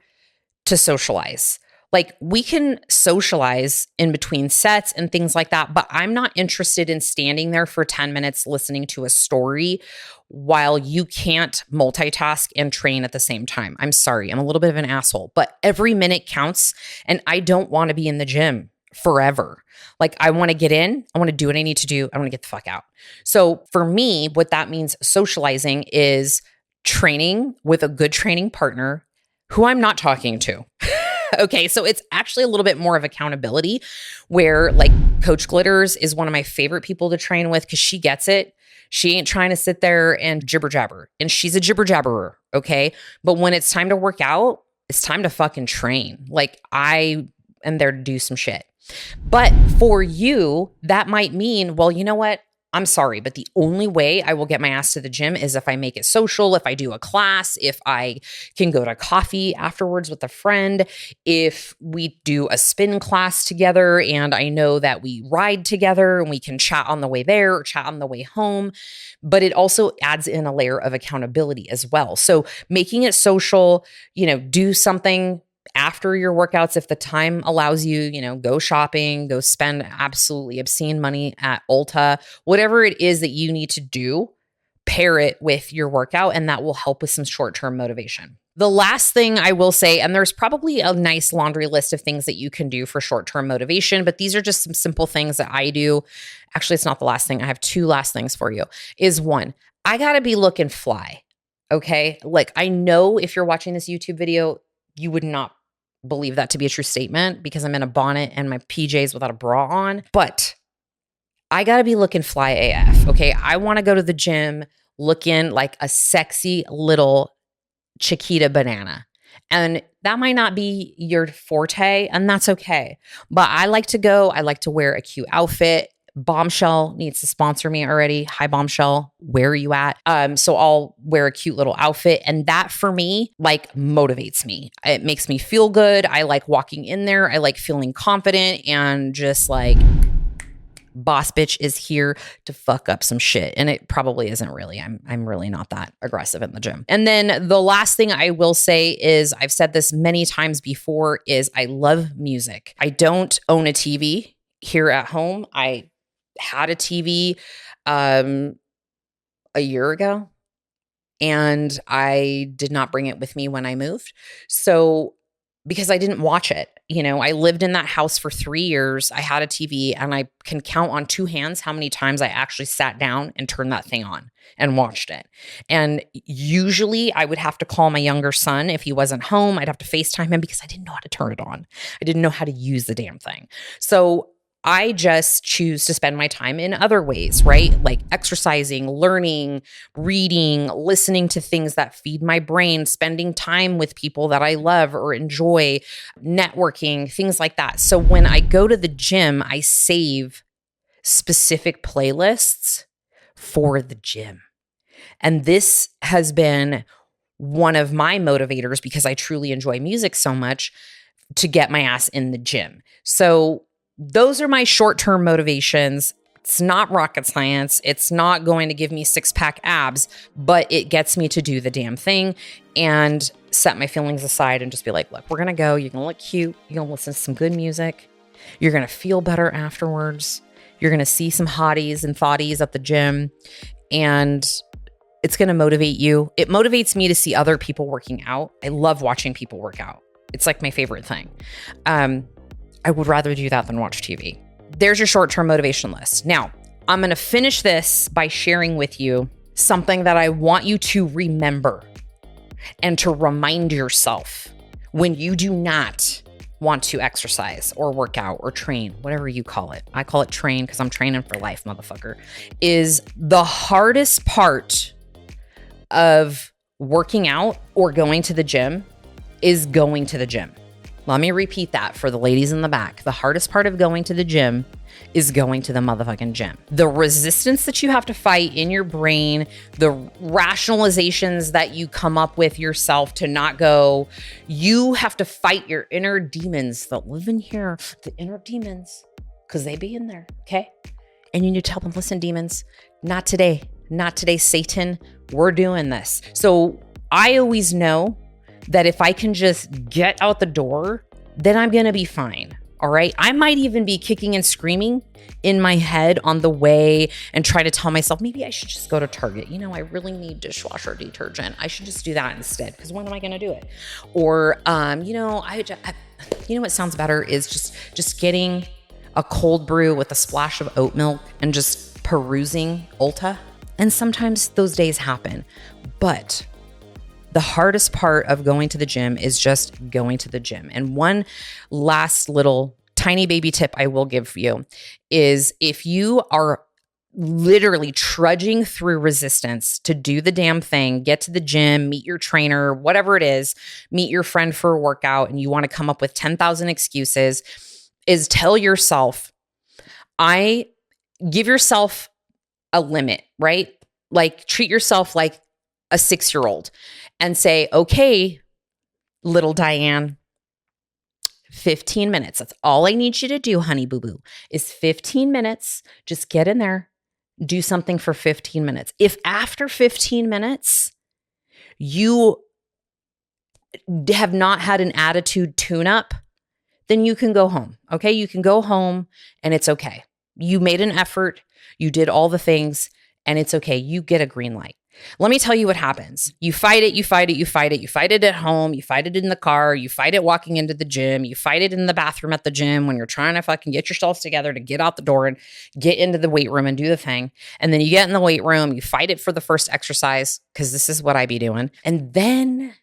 to socialize. Like we can socialize in between sets and things like that, but I'm not interested in standing there for 10 minutes listening to a story while you can't multitask and train at the same time. I'm sorry, I'm a little bit of an asshole, but every minute counts, and I don't want to be in the gym forever. Like I want to get in, I want to do what I need to do, I want to get the fuck out. So for me, what that means socializing is training with a good training partner who I'm not talking to. Okay, so it's actually a little bit more of accountability where like Coach Glitters is one of my favorite people to train with because she gets it. She ain't trying to sit there and jibber jabber, and she's a jibber jabberer. Okay, but when it's time to work out, it's time to fucking train. Like I am there to do some shit. But for you, that might mean, well, you know what? I'm sorry, but the only way I will get my ass to the gym is if I make it social, if I do a class, if I can go to coffee afterwards with a friend, if we do a spin class together and I know that we ride together and we can chat on the way there or chat on the way home. But it also adds in a layer of accountability as well. So making it social, do something after your workouts, if the time allows you, go shopping, go spend absolutely obscene money at Ulta, whatever it is that you need to do, pair it with your workout, and that will help with some short-term motivation. The last thing I will say, and there's probably a nice laundry list of things that you can do for short-term motivation, but these are just some simple things that I do. Actually, it's not the last thing. I have two last things for you. Is one, I got to be looking fly. Okay. Like I know if you're watching this YouTube video, you would not believe that to be a true statement because I'm in a bonnet and my PJs without a bra on, but I got to be looking fly AF. Okay. I want to go to the gym looking like a sexy little Chiquita banana. And that might not be your forte, and that's okay. But I like to wear a cute outfit. Bombshell needs to sponsor me already. Hi, Bombshell. Where are you at? So I'll wear a cute little outfit. And that for me, like motivates me. It makes me feel good. I like walking in there. I like feeling confident and just like boss bitch is here to fuck up some shit. And it probably isn't really. I'm really not that aggressive in the gym. And then the last thing I will say is, I've said this many times before, is I love music. I don't own a TV here at home. I had a TV a year ago, and I did not bring it with me when I moved. So because I didn't watch it, I lived in that house for 3 years. I had a TV, and I can count on two hands how many times I actually sat down and turned that thing on and watched it. And usually I would have to call my younger son if he wasn't home. I'd have to FaceTime him because I didn't know how to turn it on. I didn't know how to use the damn thing. So I just choose to spend my time in other ways, right? Like exercising, learning, reading, listening to things that feed my brain, spending time with people that I love or enjoy, networking, things like that. So when I go to the gym, I save specific playlists for the gym. And this has been one of my motivators because I truly enjoy music so much to get my ass in the gym. So those are my short-term motivations. It's not rocket science. It's not going to give me six-pack abs, but it gets me to do the damn thing and set my feelings aside and just be like, look, we're going to go. You're going to look cute. You're going to listen to some good music. You're going to feel better afterwards. You're going to see some hotties and thotties at the gym, and it's going to motivate you. It motivates me to see other people working out. I love watching people work out. It's like my favorite thing. I would rather do that than watch TV. There's your short-term motivation list. Now, I'm going to finish this by sharing with you something that I want you to remember and to remind yourself when you do not want to exercise or work out or train, whatever you call it. I call it train because I'm training for life, motherfucker. Is the hardest part of working out or going to the gym is going to the gym. Let me repeat that for the ladies in the back. The hardest part of going to the gym is going to the motherfucking gym. The resistance that you have to fight in your brain, the rationalizations that you come up with yourself to not go, you have to fight your inner demons that live in here, the inner demons, because they be in there, okay? And you need to tell them, listen, demons, not today, Satan, we're doing this. So I always know that if I can just get out the door, then I'm going to be fine. All right. I might even be kicking and screaming in my head on the way and try to tell myself, maybe I should just go to Target. You know, I really need dishwasher detergent. I should just do that instead. Because when am I going to do it? Or, you know what sounds better is just getting a cold brew with a splash of oat milk and just perusing Ulta. And sometimes those days happen. But the hardest part of going to the gym is just going to the gym. And one last little tiny baby tip I will give you is if you are literally trudging through resistance to do the damn thing, get to the gym, meet your trainer, whatever it is, meet your friend for a workout, and you want to come up with 10,000 excuses, is tell yourself, give yourself a limit, right? Like treat yourself like a 6-year-old and say, okay, little Diane, 15 minutes. That's all I need you to do, honey boo boo, is 15 minutes. Just get in there, do something for 15 minutes. If after 15 minutes, you have not had an attitude tune up, then you can go home. Okay. You can go home and it's okay. You made an effort. You did all the things and it's okay. You get a green light. Let me tell you what happens. You fight it, you fight it, you fight it. You fight it at home. You fight it in the car. You fight it walking into the gym. You fight it in the bathroom at the gym when you're trying to fucking get yourselves together to get out the door and get into the weight room and do the thing. And then you get in the weight room. You fight it for the first exercise because this is what I be doing. And then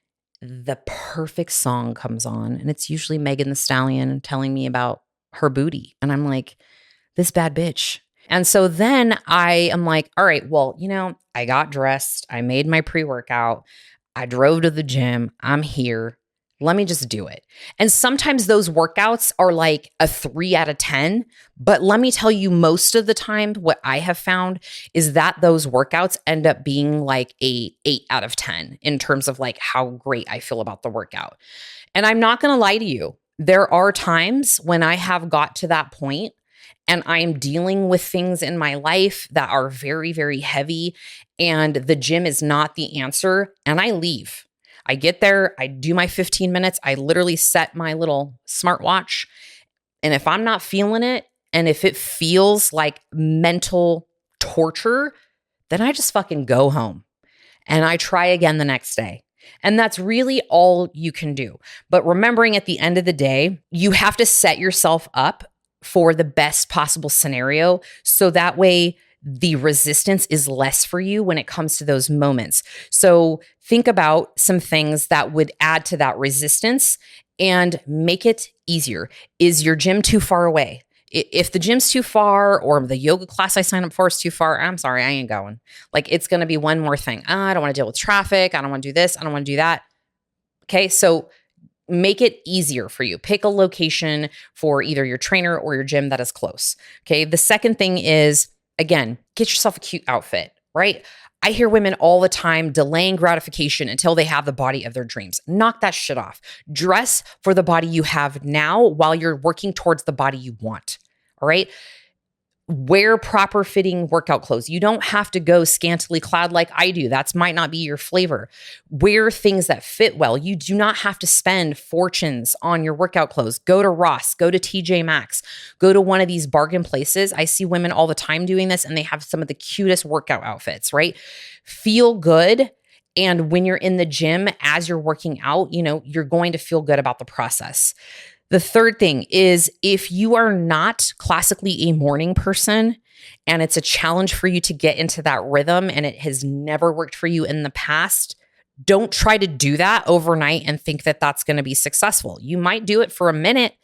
the perfect song comes on. And it's usually Megan Thee Stallion telling me about her booty. And I'm like, this bad bitch. And so then I am like, all right, well, I got dressed. I made my pre-workout. I drove to the gym. I'm here. Let me just do it. And sometimes those workouts are like a 3 out of 10. But let me tell you, most of the time, what I have found is that those workouts end up being like a 8 out of 10 in terms of like how great I feel about the workout. And I'm not going to lie to you. There are times when I have got to that point and I'm dealing with things in my life that are very, very heavy, and the gym is not the answer, and I leave. I get there, I do my 15 minutes, I literally set my little smartwatch, and if I'm not feeling it, and if it feels like mental torture, then I just fucking go home, and I try again the next day. And that's really all you can do. But remembering at the end of the day, you have to set yourself up for the best possible scenario. So that way the resistance is less for you when it comes to those moments. So think about some things that would add to that resistance and make it easier. Is your gym too far away? If the gym's too far or the yoga class I signed up for is too far, I'm sorry, I ain't going. Like, it's going to be one more thing. I don't want to deal with traffic. I don't want to do this. I don't want to do that. Okay. So make it easier for you. Pick a location for either your trainer or your gym that is close. Okay. The second thing is, again, get yourself a cute outfit, right? I hear women all the time delaying gratification until they have the body of their dreams. Knock that shit off. Dress for the body you have now while you're working towards the body you want. All right. Wear proper fitting workout clothes. You don't have to go scantily clad like I do. That might not be your flavor. Wear things that fit well. You do not have to spend fortunes on your workout clothes. Go to Ross, go to TJ Maxx, go to one of these bargain places. I see women all the time doing this, and they have some of the cutest workout outfits, right? Feel good. And when you're in the gym, as you're working out, you're going to feel good about the process. The third thing is, if you are not classically a morning person and it's a challenge for you to get into that rhythm and it has never worked for you in the past, don't try to do that overnight and think that that's going to be successful. You might do it for a minute,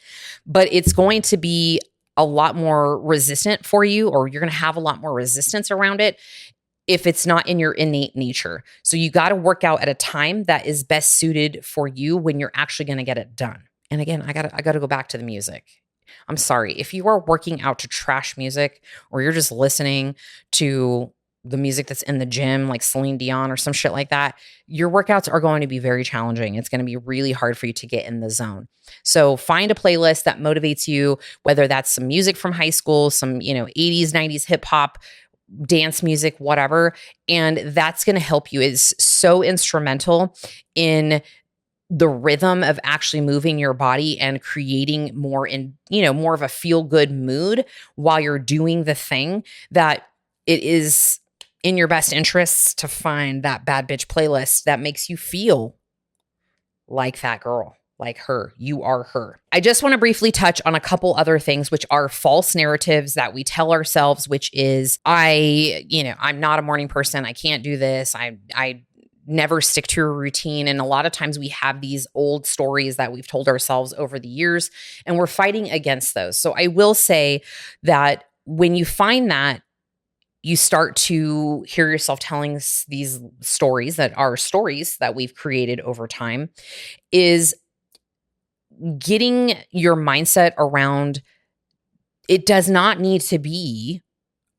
but it's going to be a lot more resistant for you, or you're going to have a lot more resistance around it if it's not in your innate nature. So you got to work out at a time that is best suited for you when you're actually going to get it done. And again, I got to go back to the music. I'm sorry. If you are working out to trash music, or you're just listening to the music that's in the gym, like Celine Dion or some shit like that, your workouts are going to be very challenging. It's going to be really hard for you to get in the zone. So find a playlist that motivates you, whether that's some music from high school, some, 80s, 90s hip hop, dance music, whatever. And that's going to help you. It's so instrumental in the rhythm of actually moving your body and creating more of a feel good mood while you're doing the thing, that it is in your best interests to find that bad bitch playlist that makes you feel like that girl, like her. You are her. I just want to briefly touch on a couple other things, which are false narratives that we tell ourselves, which is, I'm not a morning person. I can't do this. I never stick to a routine. And a lot of times we have these old stories that we've told ourselves over the years, and we're fighting against those. So I will say that when you find that, you start to hear yourself telling these stories that are stories that we've created over time, is getting your mindset around, it does not need to be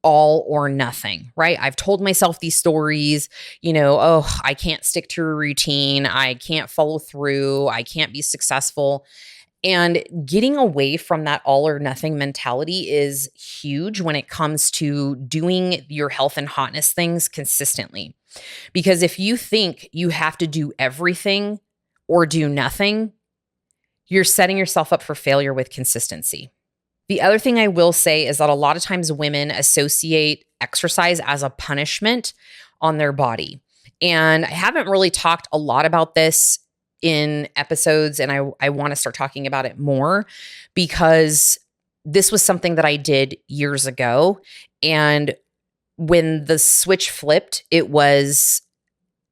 all or nothing, right? I've told myself these stories, I can't stick to a routine. I can't follow through. I can't be successful. And getting away from that all or nothing mentality is huge when it comes to doing your health and hotness things consistently. Because if you think you have to do everything or do nothing, you're setting yourself up for failure with consistency. The other thing I will say is that a lot of times women associate exercise as a punishment on their body. And I haven't really talked a lot about this in episodes, and I want to start talking about it more, because this was something that I did years ago. And when the switch flipped, it was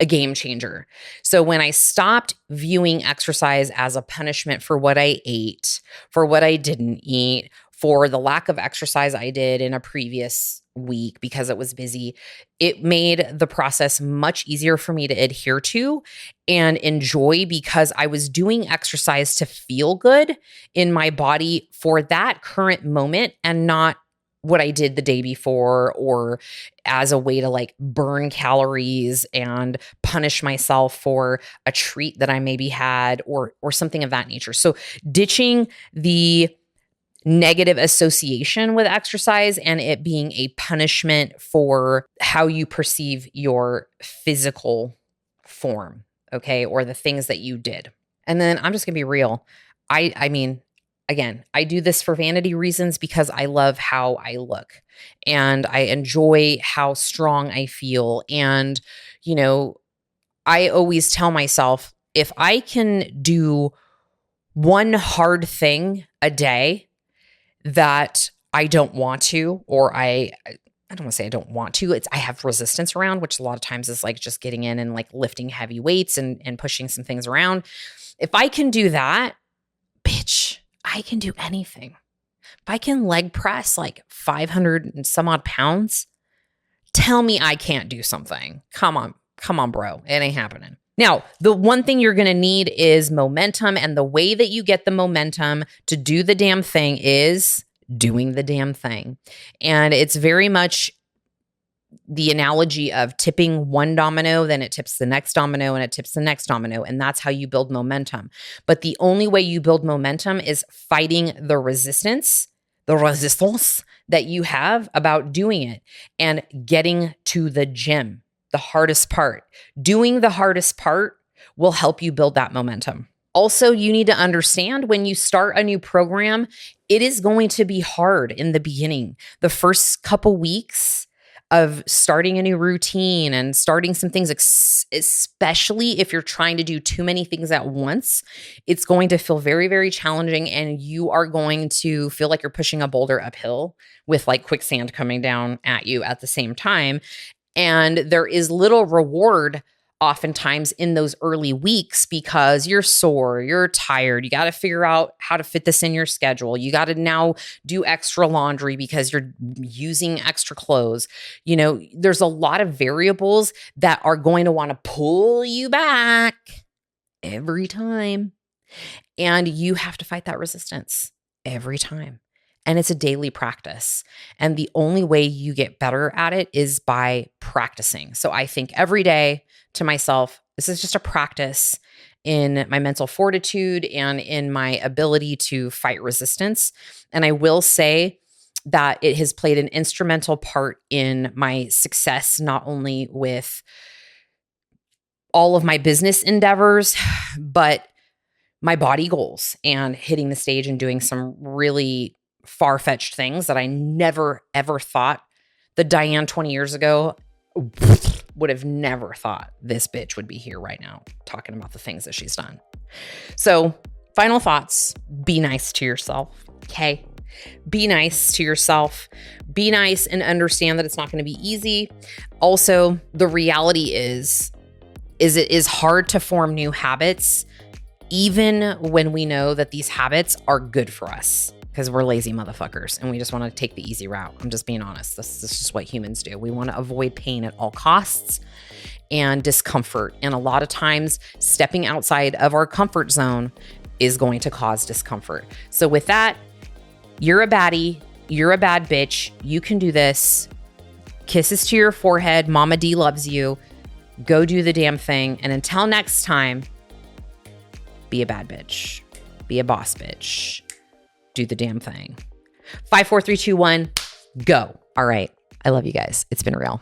a game changer. So when I stopped viewing exercise as a punishment for what I ate, for what I didn't eat, for the lack of exercise I did in a previous week because it was busy, it made the process much easier for me to adhere to and enjoy, because I was doing exercise to feel good in my body for that current moment, and not what I did the day before, or as a way to burn calories and punish myself for a treat that I maybe had, or something of that nature. So ditching the negative association with exercise and it being a punishment for how you perceive your physical form, okay, or the things that you did. And then I'm just gonna be real. I mean, again, I do this for vanity reasons, because I love how I look and I enjoy how strong I feel. And, I always tell myself, if I can do one hard thing a day that I don't want to, or I don't want to say I don't want to, I have resistance around, which a lot of times is just getting in and lifting heavy weights and pushing some things around. If I can do that, bitch, I can do anything. If I can leg press like 500 and some odd pounds, tell me I can't do something. Come on, bro. It ain't happening. Now, the one thing you're going to need is momentum. And the way that you get the momentum to do the damn thing is doing the damn thing. And it's very much the analogy of tipping one domino, then it tips the next domino and it tips the next domino. And that's how you build momentum. But the only way you build momentum is fighting the resistance that you have about doing it and getting to the gym. The hardest part. Doing the hardest part will help you build that momentum. Also, you need to understand when you start a new program, it is going to be hard in the beginning. The first couple weeks of starting a new routine and starting some things, especially if you're trying to do too many things at once, it's going to feel very, very challenging. And you are going to feel like you're pushing a boulder uphill with like quicksand coming down at you at the same time. And there is little reward oftentimes in those early weeks because you're sore, you're tired. You got to figure out how to fit this in your schedule. You got to now do extra laundry because you're using extra clothes. You know, there's a lot of variables that are going to want to pull you back every time. And you have to fight that resistance every time. And it's a daily practice. And the only way you get better at it is by practicing. So I think every day to myself, this is just a practice in my mental fortitude and in my ability to fight resistance. And I will say that it has played an instrumental part in my success, not only with all of my business endeavors, but my body goals and hitting the stage and doing some really far-fetched things that I never, ever thought. The Diane 20 years ago would have never thought this bitch would be here right now talking about the things that she's done. So, final thoughts, be nice to yourself, okay? Be nice to yourself. Be nice and understand that it's not going to be easy. Also, the reality is it is hard to form new habits, even when we know that these habits are good for us. Because we're lazy motherfuckers and we just want to take the easy route. I'm just being honest. This is just what humans do. We want to avoid pain at all costs and discomfort. And a lot of times, stepping outside of our comfort zone is going to cause discomfort. So with that, you're a baddie. You're a bad bitch. You can do this. Kisses to your forehead. Mama D loves you. Go do the damn thing. And until next time, be a bad bitch. Be a boss bitch. Do the damn thing. 5, 4, 3, 2, 1, go. All right. I love you guys. It's been real.